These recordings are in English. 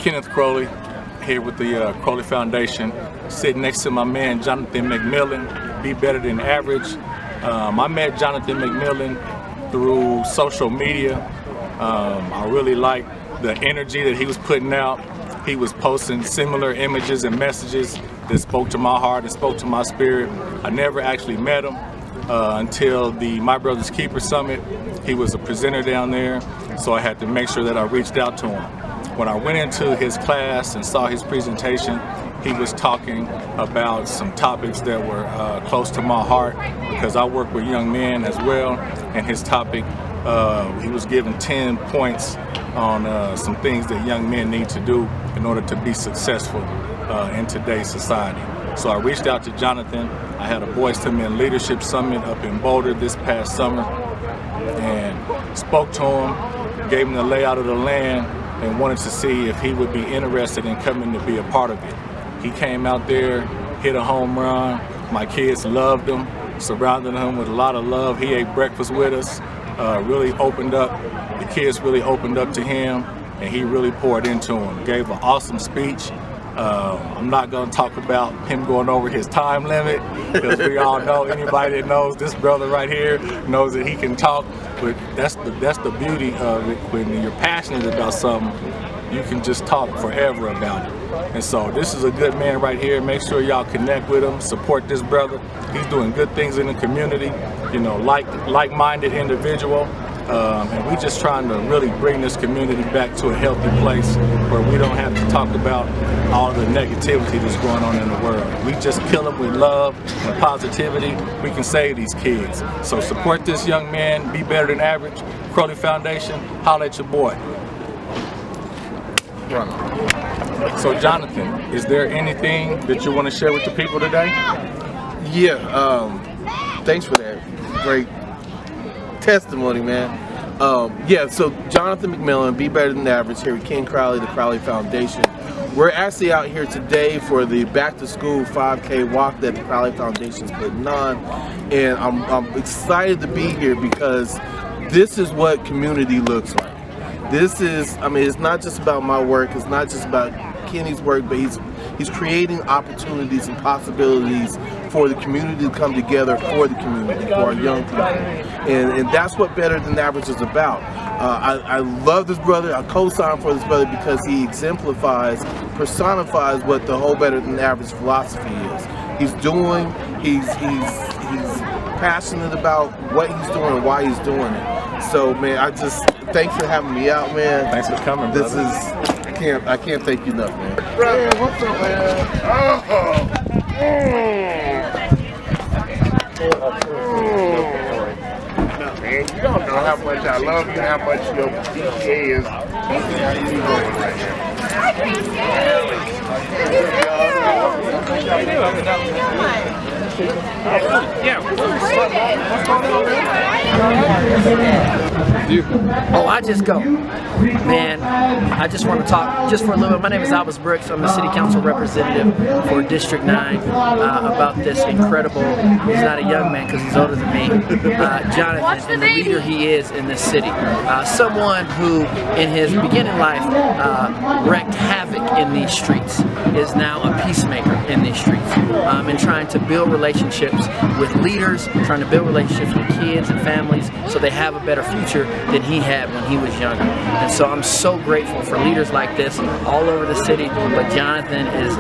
Kenneth Crowley, here with the Crowley Foundation, sitting next to my man Jonathan McMillan, Be Better Than Average. I met Jonathan McMillan through social media. I really liked the energy that he was putting out. He was posting similar images and messages that spoke to my heart and spoke to my spirit. I never actually met him until the My Brother's Keeper Summit. He was a presenter down there, so I had to make sure that I reached out to him. When I went into his class and saw his presentation, he was talking about some topics that were close to my heart, because I work with young men as well, and his topic, he was giving 10 points on some things that young men need to do in order to be successful in today's society. So I reached out to Jonathan. I had a Boys to Men Leadership Summit up in Boulder this past summer and spoke to him, gave him the layout of the land, and wanted to see if he would be interested in coming to be a part of it. He came out there, hit a home run. My kids loved him, surrounded him with a lot of love. He ate breakfast with us, really opened up. The kids really opened up to him, and he really poured into them. Gave an awesome speech. I'm not going to talk about him going over his time limit, because we all know, anybody that knows this brother right here knows that he can talk. But that's the beauty of it. When you're passionate about something, you can just talk forever about it. And so this is a good man right here. Make sure y'all connect with him, support this brother. He's doing good things in the community, you know, like-minded individual. And we're just trying to really bring this community back to a healthy place where we don't have to talk about all the negativity that's going on in the world. We just kill them with love and positivity. We can save these kids. So support this young man, Be Better Than Average, Crowley Foundation. Holla at your boy. So Jonathan, is there anything that you want to share with the people today? Yeah, thanks for that great testimony, man. Yeah, so Jonathan McMillan, Be Better Than Average, here with Ken Crowley, the Crowley Foundation. We're actually out here today for the Back to School 5K walk that the Crowley Foundation is putting on, and I'm excited to be here because this is what community looks like. This is, I mean, it's not just about my work, it's not just about Kenny's work, but he's creating opportunities and possibilities for the community to come together for the community, for our young people. And that's what Better Than Average is about. I love this brother. I co-sign for this brother because he exemplifies, personifies what the whole Better Than Average philosophy is. He's passionate about what he's doing and why he's doing it. So man, thanks for having me out, man. Thanks for coming, brother. I can't thank you enough, man. Man, what's up, man? You don't know how much I love you, how much your PTA is. Oh, I just go. Man, I just want to talk just for a little bit. My name is Albus Brooks. I'm the City Council representative for District 9 about this incredible, he's not a young man because he's older than me, Jonathan, and the leader he is in this city. Someone who, in his beginning life, wreaked havoc in these streets, is now a peacemaker in these streets, and trying to build relationships with leaders, trying to build relationships with kids and families so they have a better future than he had when he was younger. And so I'm so grateful for leaders like this all over the city, but Jonathan is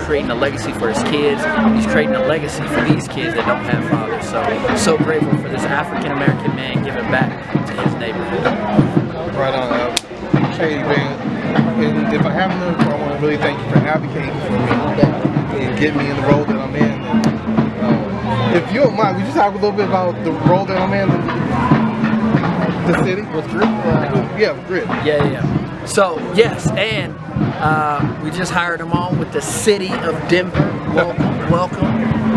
creating a legacy for his kids. He's creating a legacy for these kids that don't have fathers. So grateful for this African-American man giving back to his neighborhood. Right on, Shady, man. And if I haven't done it, I want to really thank you for advocating for me and getting me in the role that I'm in. And, if you don't mind, would you talk a little bit about the role that I'm in the city? With Grit? Yeah, with Grit. Yeah. So, yes, and we just hired him on with the city of Denver. Welcome.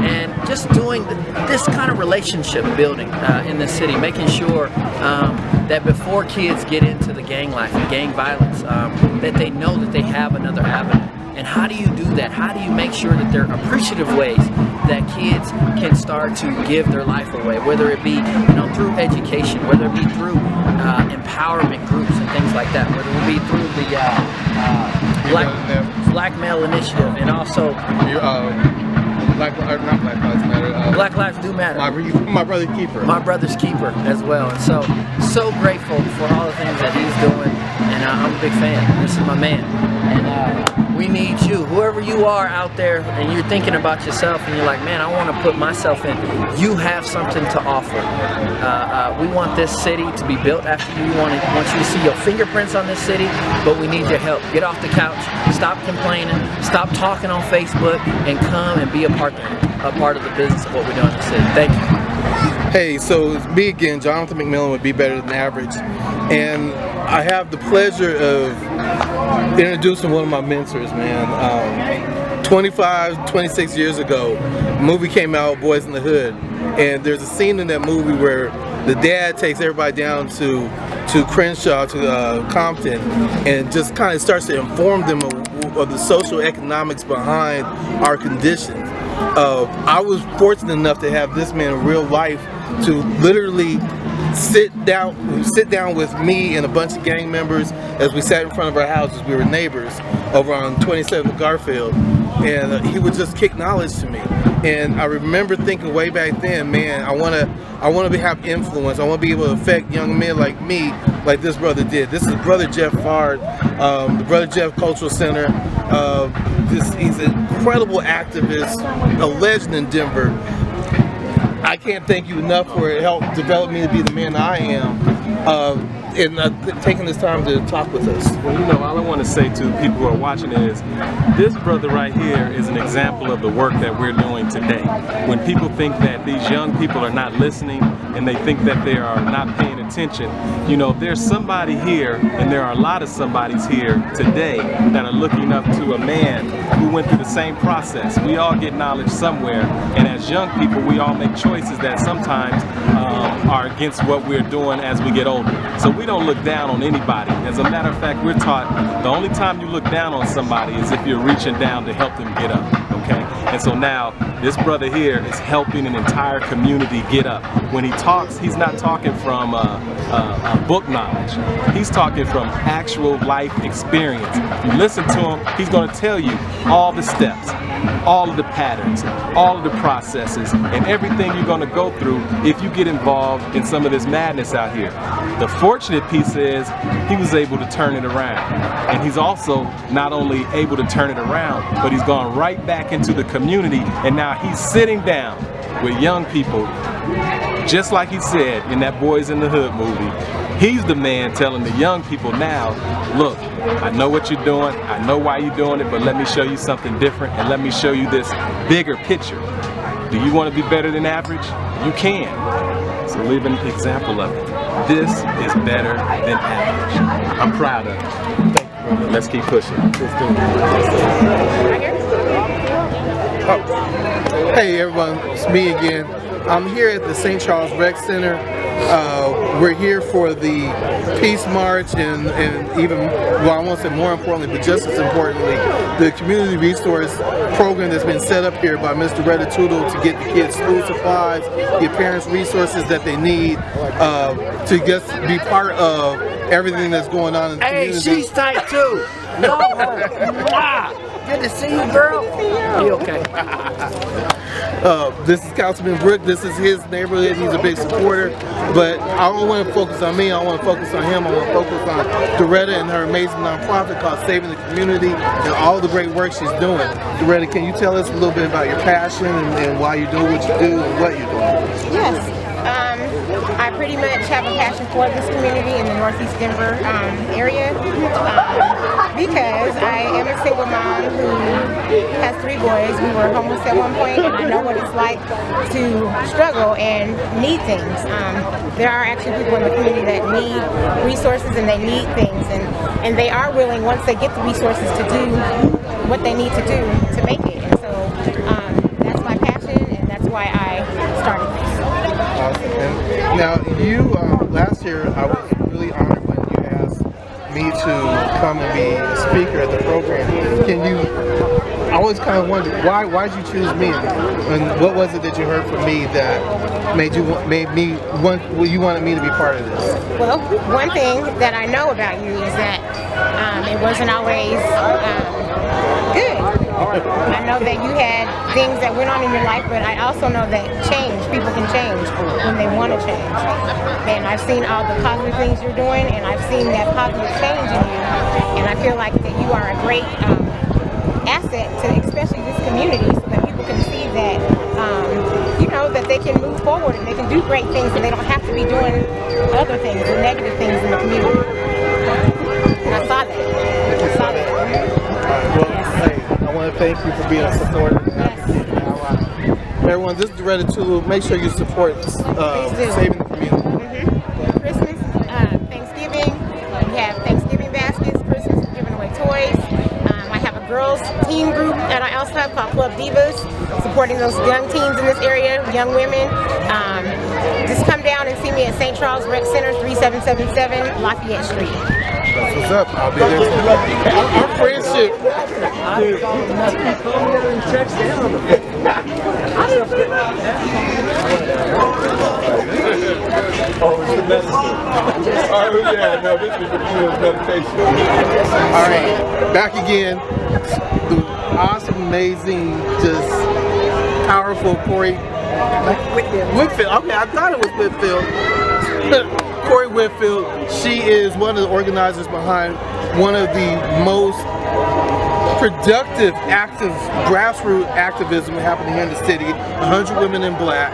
And just doing this kind of relationship building in the city, making sure that before kids get into the gang life and gang violence, that they know that they have another avenue. And how do you do that? How do you make sure that there are appreciative ways that kids can start to give their life away, whether it be through education, whether it be through empowerment groups and things like that, whether it be through the Black Male Initiative, and also not Black Lives Matter. Black Lives Do Matter. My brother's keeper. My brother's keeper as well, and so grateful for all the things that he's doing, and I'm a big fan. This is my man, and we need you, whoever you are out there, and you're thinking about yourself, and you're like, man, I want to put myself in. You have something to offer. We want this city to be built after you. We want you to see your fingerprints on this city, but we need your help. Get off the couch, stop complaining, stop talking on Facebook, and come and be a part of the business of what we're doing in the city. Thank you. Hey, so it's me again, Jonathan McMillan with Be Better Than Average, and I have the pleasure of introducing one of my mentors, man. 26 years ago, a movie came out, Boys in the Hood, and there's a scene in that movie where the dad takes everybody down to Crenshaw, to Compton, and just kind of starts to inform them of the social economics behind our conditions. I was fortunate enough to have this man in real life to literally sit down with me and a bunch of gang members as we sat in front of our houses. We were neighbors over on 27th Garfield, and he would just kick knowledge to me. And I remember thinking way back then, man, I want to have influence. I want to be able to affect young men like me, like this brother did. This is Brother Jeff Fard, the Brother Jeff Cultural Center. He's an incredible activist, a legend in Denver. I can't thank you enough for it helped develop me to be the man I am, and taking this time to talk with us. Well, you know, all I want to say to people who are watching is, this brother right here is an example of the work that we're doing today. When people think that these young people are not listening and they think that they are not paying attention, you know, there's somebody here, and there are a lot of somebodies here today that are looking up to a man who went through the same process. We all get knowledge somewhere, and as young people, we all make choices that sometimes are against what we're doing as we get older. So we don't look down on anybody. As a matter of fact, we're taught the only time you look down on somebody is if you're reaching down to help them get up, okay? And so now, this brother here is helping an entire community get up. When he talks, he's not talking from book knowledge. He's talking from actual life experience. If you listen to him, he's going to tell you all the steps, all of the patterns, all of the processes, and everything you're going to go through if you get involved in some of this madness out here. The fortunate piece is he was able to turn it around. And he's also not only able to turn it around, but he's gone right back into the community, and now he's sitting down with young people, just like he said in that Boys in the Hood movie. He's the man telling the young people now, look, I know what you're doing, I know why you're doing it, but let me show you something different, and let me show you this bigger picture. Do you want to be better than average? You can. So leave an example of it. This is better than average. I'm proud of it. Thank you, brother. Let's keep pushing. Let's do it. Oh. Hey everyone, it's me again. I'm here at the St. Charles Rec Center. We're here for the Peace March and even, well, I won't say more importantly, but just as importantly, the community resource program that's been set up here by Mr. Retta Tootle to get the kids school supplies, get parents resources that they need to just be part of everything that's going on in the community. Hey, she's tight too. No, good to see you, girl. You okay? This is Councilman Brook. This is his neighborhood. He's a big supporter. But I don't want to focus on me. I want to focus on him. I want to focus on Doretta and her amazing nonprofit called Saving the Community and all the great work she's doing. Doretta, can you tell us a little bit about your passion and why you do what you do and what you're doing? Yes. I pretty much have a passion for this community in the Northeast Denver area because I am a single mom who has 3 boys. We were homeless at one point, and I know what it's like to struggle and need things. There are actually people in the community that need resources and they need things, and they are willing, once they get the resources, to do what they need to do to make it. And so that's my passion, and that's why I started this. Awesome. And now you, last year I was really honored when you asked me to come and be speaker at the program. Can you? I always kind of wondered why'd you choose me, and what was it that you heard from me that you wanted me to be part of this? Well, one thing that I know about you is that it wasn't always good. I know that you had things that went on in your life, but I also know that people can change when they want to change. And I've seen all the positive things you're doing, and I've seen that positive change in you, and I feel like that you are a great asset to especially this community, so that people can see that you know, that they can move forward and they can do great things, and they don't have to be doing other things or negative things in the community. And I saw that. I saw that. Well, hey, I want to thank you for being a supporter and advocate and ally. Everyone, this is Doretta Tulu. Make sure you support saving the community. Christmas, Thanksgiving, we have Thanksgiving baskets. Christmas, we're giving away toys. I have a girls team group at our Else Club called Club Divas, supporting those young teens in this area, young women. Just come down and see me at St. Charles Rec Center, 3777 Lafayette Street. That's what's up. I'll be there. Our friendship. All right, back again. The awesome, amazing, just powerful Corey Whitfield. Okay, I thought it was Whitfield. Corey Whitfield. She is one of the organizers behind one of the most productive, active, grassroots activism happening here in the city, 100 Women in Black.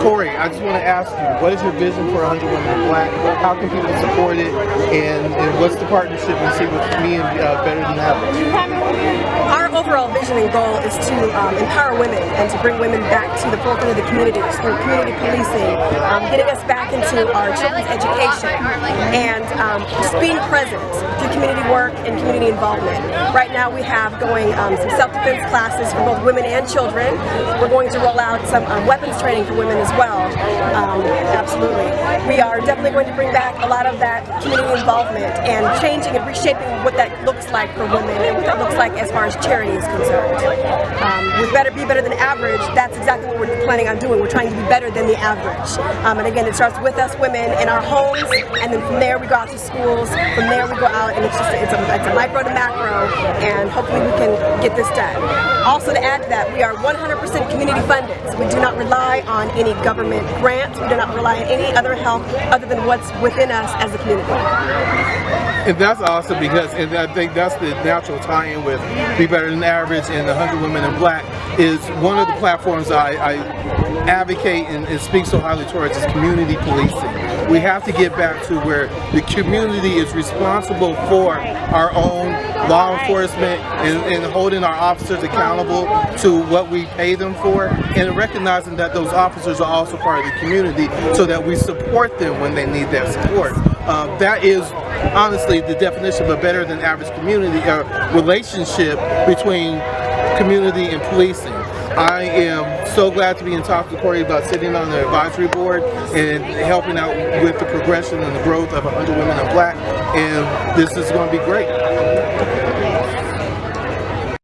Corey, I just want to ask you, what is your vision for 100 Women in Black? How can people support it? And what's the partnership you see with me and Better Than Average? Our overall vision and goal is to empower women and to bring women back to the forefront of the communities through community policing, getting us back into our children's education, and just being present through community work and community involvement. Right now we have going some self-defense classes for both women and children. We're going to roll out some weapons training for women as well. Absolutely. We are definitely going to bring back a lot of that community involvement and changing and reshaping what that looks like for women and what that looks like as far as charity is concerned. With Be Better Than Average, that's exactly what we're planning on doing. We're trying to be better than the average. And again, it starts with us women in our homes, and then from there we go out to schools, from there we go out, and it's a micro to macro, and hopefully we can get this done. Also, to add to that, we are 100% community funded, so we do not rely on any government grants, we do not rely on any other help other than what's within us as a community. And that's awesome because, and I think that's the natural tie-in with Be Better Than Average and the 100 Women in Black, is one of the platforms I advocate and speak so highly towards is community policing. We have to get back to where the community is responsible for our own law enforcement and holding our officers accountable to what we pay them for, and recognizing that those officers are also part of the community so that we support them when they need that support. That is honestly the definition of a better than average community relationship between community and policing. I am so glad to be in talks with Corey about sitting on the advisory board and helping out with the progression and the growth of 100 Women in Black, and this is going to be great.